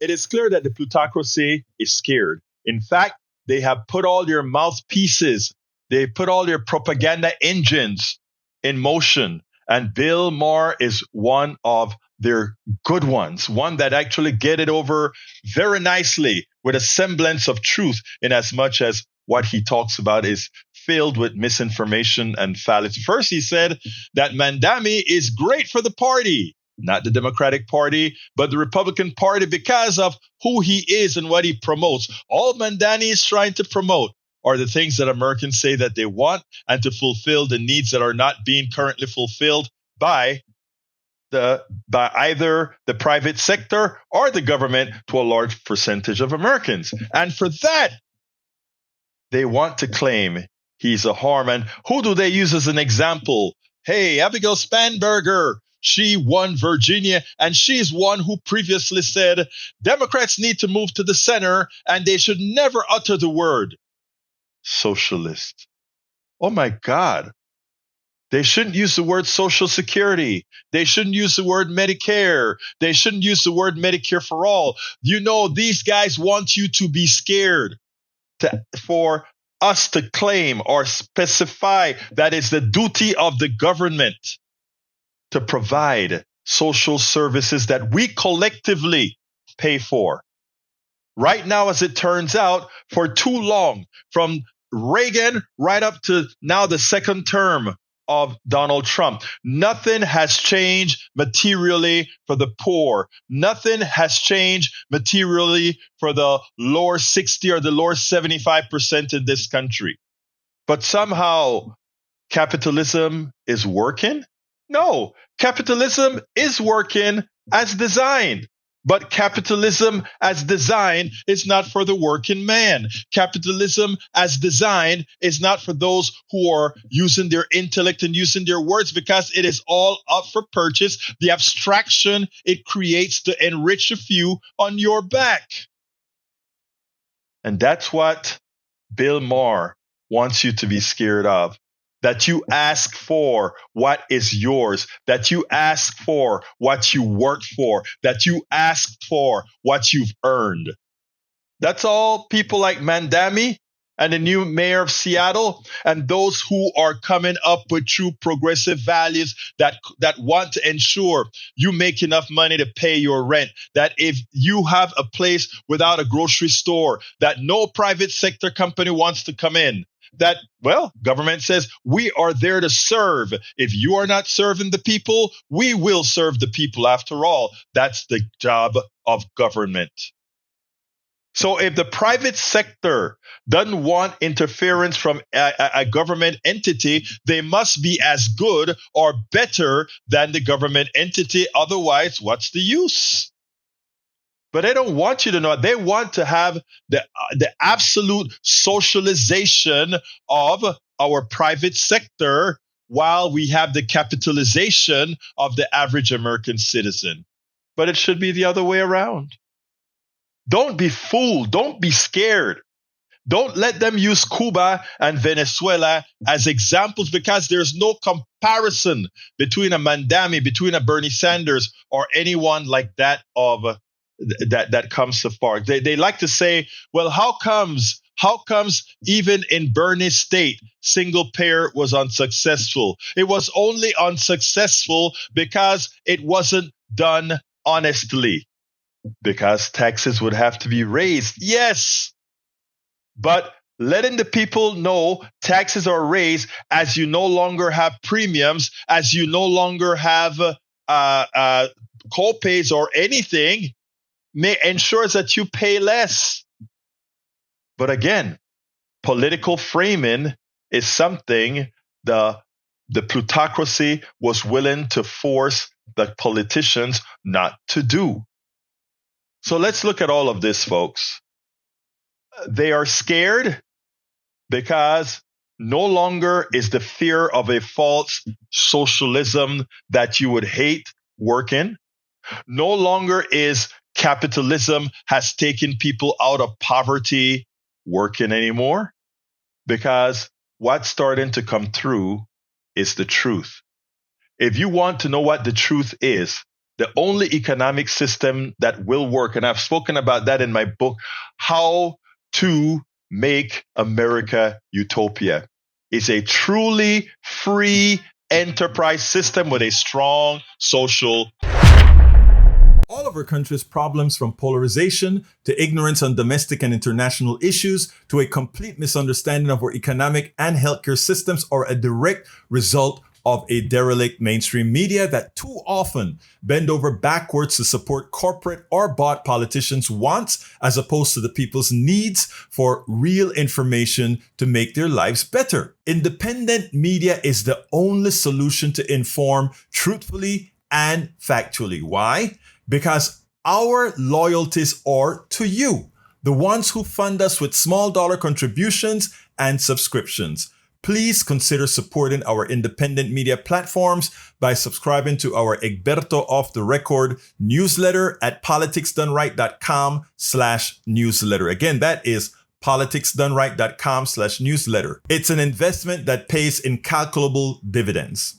it is clear that the plutocracy is scared. In fact, they have put all their mouthpieces, they put all their propaganda engines in motion. And Bill Maher is one of their good ones, one that actually get it over very nicely with a semblance of truth, in as much as what he talks about is filled with misinformation and fallacy. First, he said that Mamdani is great for the party, not the Democratic Party, but the Republican Party, because of who he is and what he promotes. All Mamdani is trying to promote are the things that Americans say that they want, and to fulfill the needs that are not being currently fulfilled by either the private sector or the government to a large percentage of Americans. And for that, they want to claim he's a harm. And who do they use as an example? Hey, Abigail Spanberger, she won Virginia, and she's one who previously said Democrats need to move to the center and they should never utter the word socialist. Oh my God. They shouldn't use the word Social Security. They shouldn't use the word Medicare. They shouldn't use the word Medicare for all. You know, these guys want you to be scared for us to claim or specify that it's the duty of the government to provide social services that we collectively pay for. Right now, as it turns out, for too long, from Reagan right up to now the second term of Donald Trump, nothing has changed materially for the poor. Nothing has changed materially for the lower 60 or the lower 75% in this country. But somehow capitalism is working? No, capitalism is working as designed. But capitalism as designed is not for the working man. Capitalism as designed is not for those who are using their intellect and using their words, because it is all up for purchase. The abstraction it creates to enrich a few on your back. And that's what Bill Maher wants you to be scared of. That you ask for what is yours, that you ask for what you worked for, that you ask for what you've earned. That's all people like Mamdani and the new mayor of Seattle and those who are coming up with true progressive values that want to ensure you make enough money to pay your rent, that if you have a place without a grocery store, that no private sector company wants to come in. That, well, government says we are there to serve. If you are not serving the people, we will serve the people after all. That's the job of government. So if the private sector doesn't want interference from a government entity, they must be as good or better than the government entity. Otherwise, what's the use? But they don't want you to know. They want to have the absolute socialization of our private sector while we have the capitalization of the average American citizen. But it should be the other way around. Don't be fooled. Don't be scared. Don't let them use Cuba and Venezuela as examples, because there's no comparison between a Mamdani, between a Bernie Sanders, or anyone like that of that comes so far. They like to say, well, how comes even in Bernie's state, single payer was unsuccessful? It was only unsuccessful because it wasn't done honestly, because taxes would have to be raised. Yes, but letting the people know taxes are raised as you no longer have premiums, as you no longer have co-pays or anything, may ensure that you pay less. But again, political framing is something the plutocracy was willing to force the politicians not to do. So let's look at all of this, folks. They are scared because no longer is the fear of a false socialism that you would hate working. No longer is capitalism has taken people out of poverty working anymore, because what's starting to come through is the truth. If you want to know what the truth is, the only economic system that will work, and I've spoken about that in my book, How to Make America Utopia, is a truly free enterprise system with a strong social. All of our country's problems, from polarization to ignorance on domestic and international issues to a complete misunderstanding of our economic and healthcare systems, are a direct result of a derelict mainstream media that too often bend over backwards to support corporate or bought politicians' wants as opposed to the people's needs for real information to make their lives better. Independent media is the only solution to inform truthfully and factually. Why? Because our loyalties are to you, the ones who fund us with small dollar contributions and subscriptions. Please consider supporting our independent media platforms by subscribing to our Egberto Off the Record newsletter at politicsdoneright.com/newsletter. Again, that is politicsdoneright.com/newsletter. It's an investment that pays incalculable dividends.